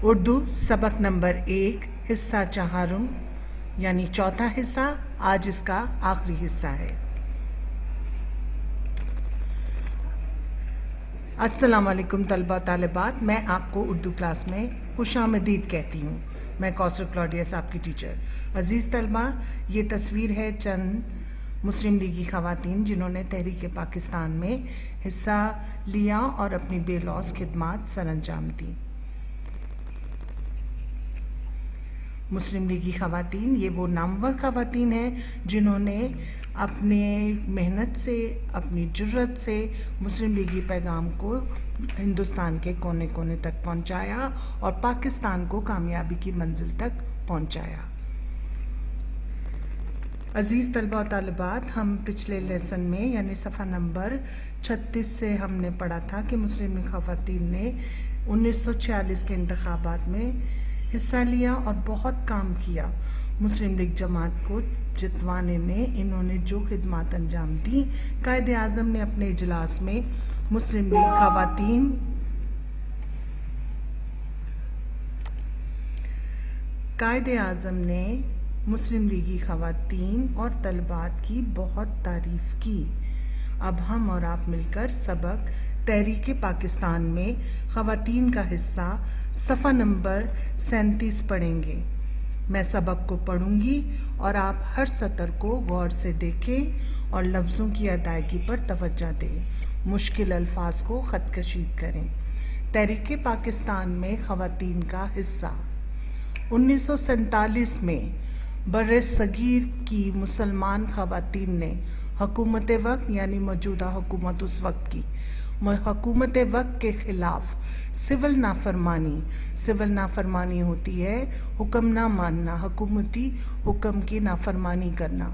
اردو سبق نمبر 1 حصہ چہارم یعنی چوتھا حصہ، آج اس کا آخری حصہ ہے۔ السلام علیکم طلبہ طالبات، میں آپ کو اردو کلاس میں خوش آمدید کہتی ہوں۔ میں کوثر کلاڈیس آپ کی ٹیچر۔ عزیز طلبہ، یہ تصویر ہے چند مسلم لیگی خواتین جنہوں نے تحریک پاکستان میں حصہ لیا اور اپنی بے لوث خدمات سر انجام دیں۔ مسلم لیگی خواتین یہ وہ نامور خواتین ہیں جنہوں نے اپنے محنت سے، اپنی جرأت سے مسلم لیگی پیغام کو ہندوستان کے کونے کونے تک پہنچایا اور پاکستان کو کامیابی کی منزل تک پہنچایا۔ عزیز طلبہ و طالبات، ہم پچھلے لیسن میں یعنی صفحہ نمبر 36 سے ہم نے پڑھا تھا کہ مسلم خواتین نے 1946 کے انتخابات میں حصہ لیا اور بہت کام کیا۔ مسلم لیگ جماعت کو جتوانے میں انہوں نے جو خدمات انجام دیں، قائد اعظم نے اپنے اجلاس میں مسلم لیگ مسلم لیگی خواتین اور طلبات کی بہت تعریف کی۔ اب ہم اور آپ مل کر سبق تحریک پاکستان میں خواتین کا حصہ صفحہ نمبر 37 پڑھیں گے۔ میں سبق کو پڑھوں گی اور آپ ہر سطر کو غور سے دیکھیں اور لفظوں کی ادائیگی پر توجہ دیں۔ مشکل الفاظ کو خط کشید کریں۔ تحریک پاکستان میں خواتین کا حصہ۔ 1947 میں بر صغیر کی مسلمان خواتین نے حکومت وقت یعنی موجودہ حکومت اس وقت کی حکومت وقت کے خلاف سول نافرمانی ہوتی ہے حکم نہ ماننا، حکومتی حکم کی نافرمانی کرنا۔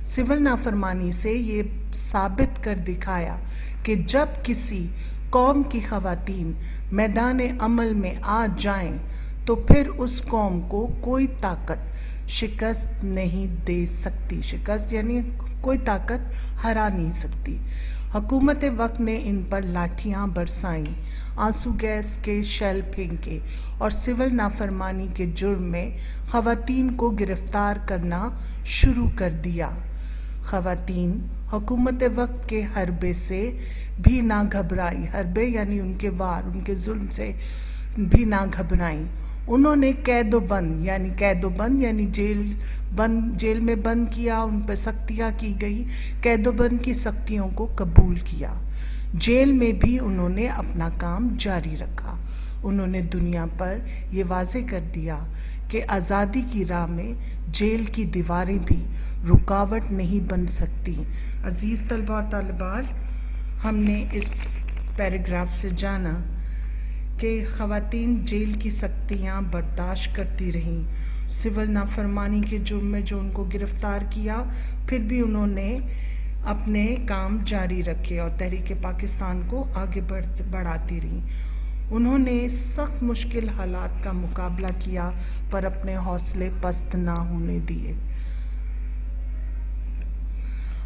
سول نافرمانی سے یہ ثابت کر دکھایا کہ جب کسی قوم کی خواتین میدان عمل میں آ جائیں تو پھر اس قوم کو کوئی طاقت شکست نہیں دے سکتی۔ شکست یعنی کوئی طاقت ہرا نہیں سکتی۔ حکومت وقت نے ان پر لاٹھیاں برسائیں، آنسو گیس کے شیل پھینکے اور سول نافرمانی کے جرم میں خواتین کو گرفتار کرنا شروع کر دیا۔ خواتین حکومت وقت کے حربے سے بھی نہ گھبرائی، حربے یعنی ان کے وار، ان کے ظلم سے بھی نہ گھبرائیں۔ انہوں نے قید و بند یعنی جیل میں بند کیا، ان پہ سختیاں کی گئی، قید و بند کی سختیوں کو قبول کیا۔ جیل میں بھی انہوں نے اپنا کام جاری رکھا۔ انہوں نے دنیا پر یہ واضح کر دیا کہ آزادی کی راہ میں جیل کی دیواریں بھی رکاوٹ نہیں بن سکتی۔ عزیز طلبہ اور طالبات، ہم نے اس پیراگراف سے جانا کہ خواتین جیل کی سختیاں برداشت کرتی رہیں، سول نافرمانی کے جرم میں جو ان کو گرفتار کیا، پھر بھی انہوں نے اپنے کام جاری رکھے اور تحریک پاکستان کو آگے بڑھاتی رہیں۔ انہوں نے سخت مشکل حالات کا مقابلہ کیا پر اپنے حوصلے پست نہ ہونے دیے۔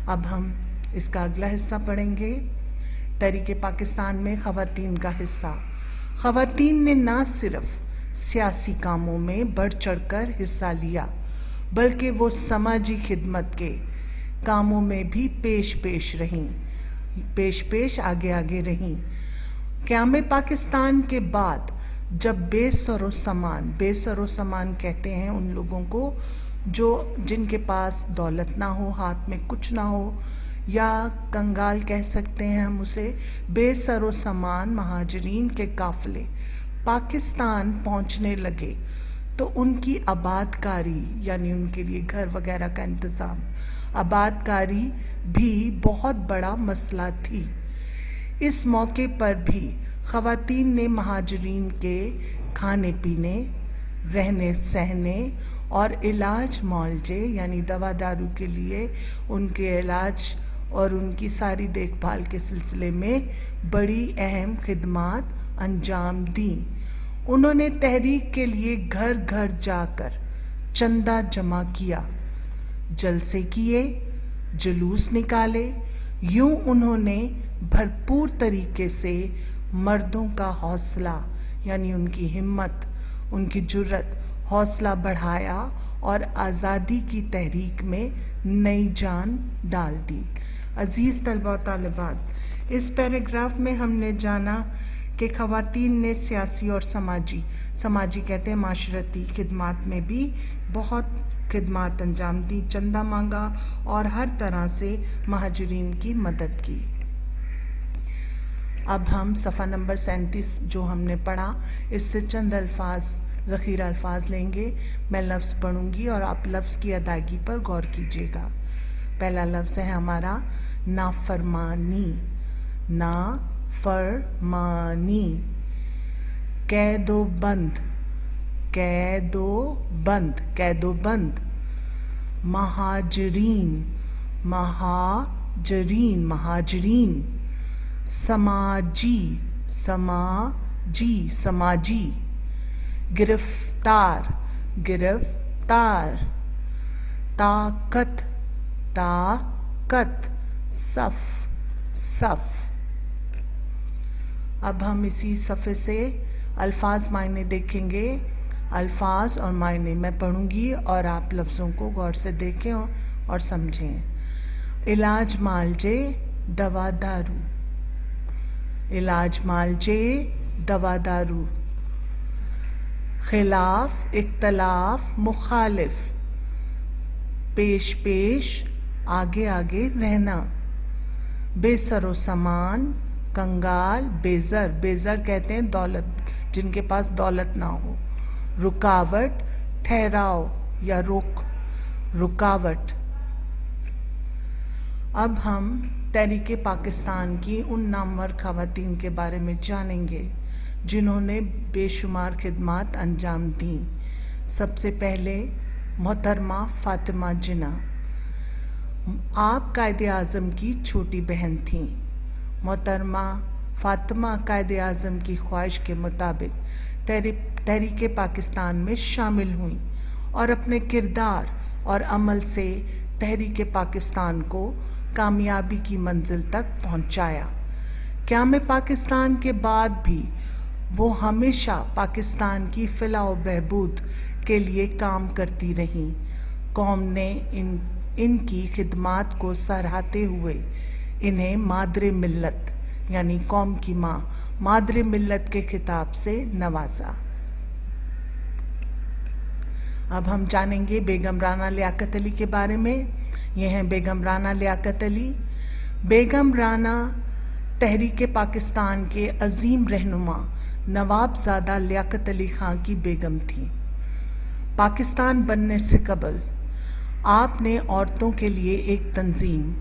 اب ہم اس کا اگلا حصہ پڑھیں گے۔ تحریک پاکستان میں خواتین کا حصہ۔ خواتین نے نہ صرف سیاسی کاموں میں بڑھ چڑھ کر حصہ لیا بلکہ وہ سماجی خدمت کے کاموں میں بھی پیش آگے رہیں۔ قیام پاکستان کے بعد جب بے سر و سامان کہتے ہیں ان لوگوں کو جن کے پاس دولت نہ ہو، ہاتھ میں کچھ نہ ہو، یا کنگال کہہ سکتے ہیں ہم اسے، بے سر و سامان مہاجرین کے قافلے پاکستان پہنچنے لگے تو ان کی آباد کاری یعنی ان کے لیے گھر وغیرہ کا انتظام، آباد کاری بھی بہت بڑا مسئلہ تھی۔ اس موقع پر بھی خواتین نے مہاجرین کے کھانے پینے، رہنے سہنے اور علاج معالجے یعنی دوا دارو کے لیے ان کے علاج اور ان کی ساری دیکھ بھال کے سلسلے میں بڑی اہم خدمات انجام دیں۔ انہوں نے تحریک کے لیے گھر گھر جا کر چندہ جمع کیا، جلسے کیے، جلوس نکالے۔ یوں انہوں نے بھرپور طریقے سے مردوں کا حوصلہ یعنی ان کی ہمت، ان کی جرت، حوصلہ بڑھایا اور آزادی کی تحریک میں نئی جان ڈال دی۔ عزیز طلباء و طالبات، اس پیراگراف میں ہم نے جانا کہ خواتین نے سیاسی اور سماجی کہتے ہیں معاشرتی خدمات میں بھی بہت خدمات انجام دی، چندہ مانگا اور ہر طرح سے مہاجرین کی مدد کی۔ اب ہم صفحہ نمبر 37 جو ہم نے پڑھا اس سے چند ذخیرہ الفاظ لیں گے۔ میں لفظ پڑھوں گی اور آپ لفظ کی ادائیگی پر غور کیجیے گا۔ پہلا لفظ ہے ہمارا نافرمانی، نافرمانی۔ قید و بند، قید و بند، قید و بند۔ مہاجرین، مہاجرین، مہاجرین۔ سماجی، سماجی، سماجی۔ گرفتار، گرفتار۔ طاقت، طاقت۔ صف، صف۔ اب ہم اسی صفحے سے الفاظ معنی دیکھیں گے۔ الفاظ اور معنی میں پڑھوں گی اور آپ لفظوں کو غور سے دیکھیں اور سمجھیں۔ علاج معالجے، دوا دارو۔ علاج معالجے، دوا دارو۔ خلاف، اختلاف، مخالف۔ پیش پیش، آگے آگے رہنا۔ بے سر و سامان، کنگال، بے زر۔ بے زر کہتے ہیں دولت، جن کے پاس دولت نہ ہو۔ رکاوٹ، ٹھہراؤ یا روک، رکاوٹ۔ اب ہم تحریک پاکستان کی ان نامور خواتین کے بارے میں جانیں گے جنہوں نے بے شمار خدمات انجام دیں۔ سب سے پہلے محترمہ فاطمہ جناح، آپ قائد اعظم کی چھوٹی بہن تھیں۔ محترمہ فاطمہ قائد اعظم کی خواہش کے مطابق تحریک پاکستان میں شامل ہوئیں اور اپنے کردار اور عمل سے تحریک پاکستان کو کامیابی کی منزل تک پہنچایا۔ قیام پاکستان کے بعد بھی وہ ہمیشہ پاکستان کی فلاح و بہبود کے لیے کام کرتی رہیں۔ قوم نے ان کی خدمات کو سراہتے ہوئے انہیں مادر ملت یعنی قوم کی ماں، مادر ملت کے خطاب سے نوازا۔ اب ہم جانیں گے بیگم رانا لیاقت علی کے بارے میں۔ یہ ہیں بیگم رانا لیاقت علی۔ بیگم رانا تحریک پاکستان کے عظیم رہنما نواب زادہ لیاقت علی خان کی بیگم تھیں۔ پاکستان بننے سے قبل آپ نے عورتوں کے لیے ایک تنظیم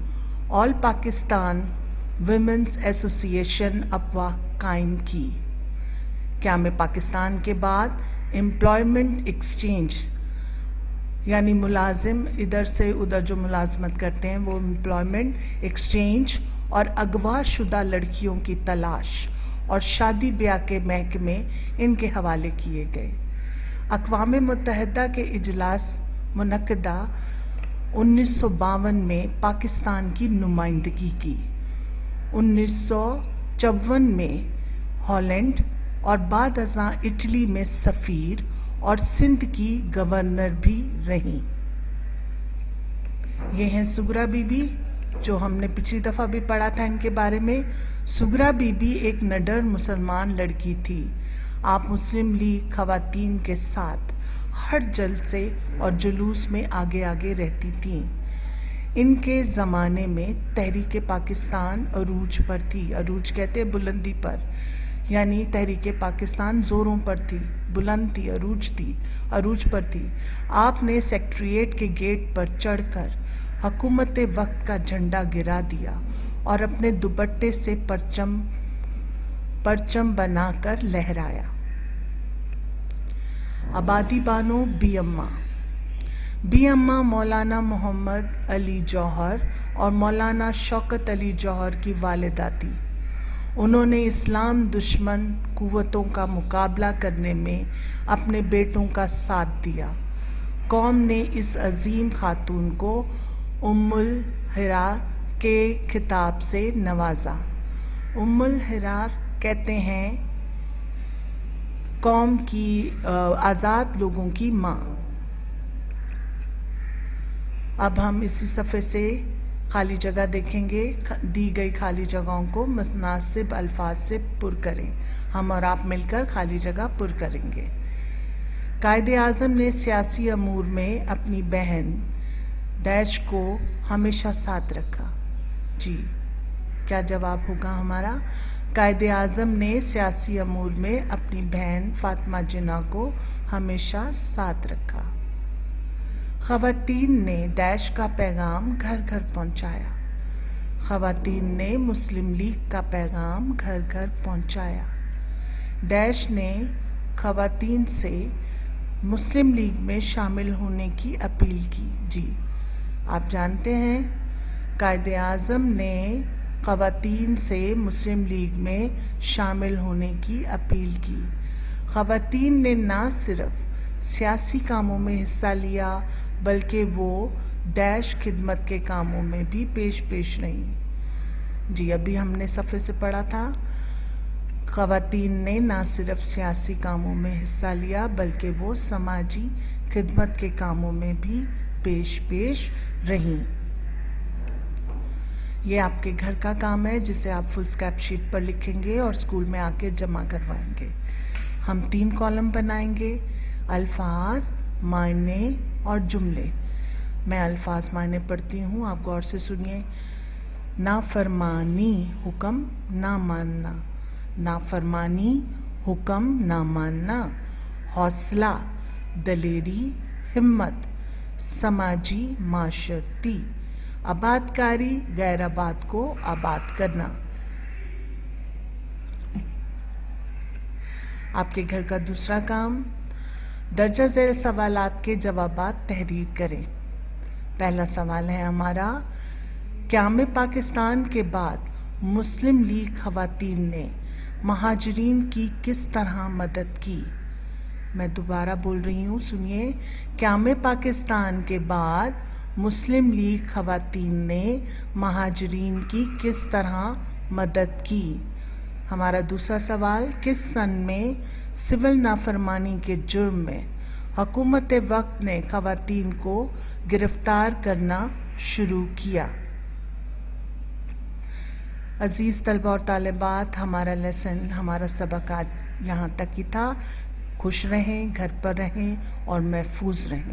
آل پاکستان ویمنز ایسوسی ایشن اپوا قائم کی۔ قیام پاکستان کے بعد امپلائمنٹ ایکسچینج یعنی ملازم ادھر سے ادھر جو ملازمت کرتے ہیں وہ امپلائمنٹ ایکسچینج اور اغوا شدہ لڑکیوں کی تلاش اور شادی بیاہ کے محکمے ان کے حوالے کیے گئے۔ اقوام متحدہ کے اجلاس منعقدہ 1952 میں پاکستان کی نمائندگی کی۔ 1954 میں ہالینڈ اور بعد ازاں اٹلی میں سفیر اور سندھ کی گورنر بھی رہیں۔ یہ ہیں سغرا بی بی جو ہم نے پچھلی دفعہ بھی پڑھا تھا ان کے بارے میں۔ سغرا بی بی ایک نڈر مسلمان لڑکی تھی۔ آپ مسلم لیگ خواتین کے ساتھ ہر جلسے اور جلوس میں آگے آگے رہتی تھیں۔ ان کے زمانے میں تحریک پاکستان عروج پر تھی۔ عروج کہتے ہیں بلندی پر، یعنی تحریک پاکستان زوروں پر تھی، بلند تھی، عروج پر تھی۔ آپ نے سیکریٹریٹ کے گیٹ پر چڑھ کر حکومت وقت کا جھنڈا گرا دیا اور اپنے دوپٹے سے پرچم بنا کر لہرایا۔ آبادی بانو بی اماں۔ بی اماں مولانا محمد علی جوہر اور مولانا شوکت علی جوہر کی والدہ تھی۔ انہوں نے اسلام دشمن قوتوں کا مقابلہ کرنے میں اپنے بیٹوں کا ساتھ دیا۔ قوم نے اس عظیم خاتون کو ام الحرار کے خطاب سے نوازا۔ ام الحرار کہتے ہیں قوم کی آزاد لوگوں کی ماں۔ اب ہم اسی صفحے سے خالی جگہ دیکھیں گے، دی گئی خالی جگہوں کو مناسب الفاظ سے پر کریں۔ ہم اور آپ مل کر خالی جگہ پر کریں گے۔ قائد اعظم نے سیاسی امور میں اپنی بہن ڈیش کو ہمیشہ ساتھ رکھا۔ جی کیا جواب ہوگا ہمارا؟ قائد اعظم نے سیاسی امور میں اپنی بہن فاطمہ جناح کو ہمیشہ ساتھ رکھا۔ خواتین نے ڈیش کا پیغام گھر گھر پہنچایا۔ خواتین نے مسلم لیگ کا پیغام گھر گھر پہنچایا۔ ڈیش نے خواتین سے مسلم لیگ میں شامل ہونے کی اپیل کی۔ جی آپ جانتے ہیں قائد اعظم نے خواتین سے مسلم لیگ میں شامل ہونے کی اپیل کی۔ خواتین نے نہ صرف سیاسی کاموں میں حصہ لیا بلکہ وہ ڈیش خدمت کے کاموں میں بھی پیش رہیں۔ جی ابھی ہم نے صفحے سے پڑھا تھا، خواتین نے نہ صرف سیاسی کاموں میں حصہ لیا بلکہ وہ سماجی خدمت کے کاموں میں بھی پیش رہیں۔ یہ آپ کے گھر کا کام ہے جسے آپ فل اسکیپ شیٹ پر لکھیں گے اور اسکول میں آ کے جمع کروائیں گے۔ ہم 3 کالم بنائیں گے، الفاظ، معنی اور جملے۔ میں الفاظ معنی پڑھتی ہوں، آپ غور سے سنیے۔ نافرمانی، حکم نہ ماننا۔ نافرمانی، حکم نہ ماننا۔ حوصلہ، دلیری، ہمت، سماجی معاشرتی۔ آبادکاری، غیر آباد کو آباد کرنا۔ آپ کے گھر کا دوسرا کام، درجہ ذیل سوالات کے جوابات تحریر کریں۔ پہلا سوال ہے ہمارا، قیام پاکستان کے بعد مسلم لیگ خواتین نے مہاجرین کی کس طرح مدد کی؟ میں دوبارہ بول رہی ہوں، سنیے۔ قیام پاکستان کے بعد مسلم لیگ خواتین نے مہاجرین کی کس طرح مدد کی؟ ہمارا دوسرا سوال، کس سن میں سول نافرمانی کے جرم میں حکومت وقت نے خواتین کو گرفتار کرنا شروع کیا؟ عزیز طلبہ اور طالبات، ہمارا سبق آج یہاں تک ہی تھا۔ خوش رہیں، گھر پر رہیں اور محفوظ رہیں۔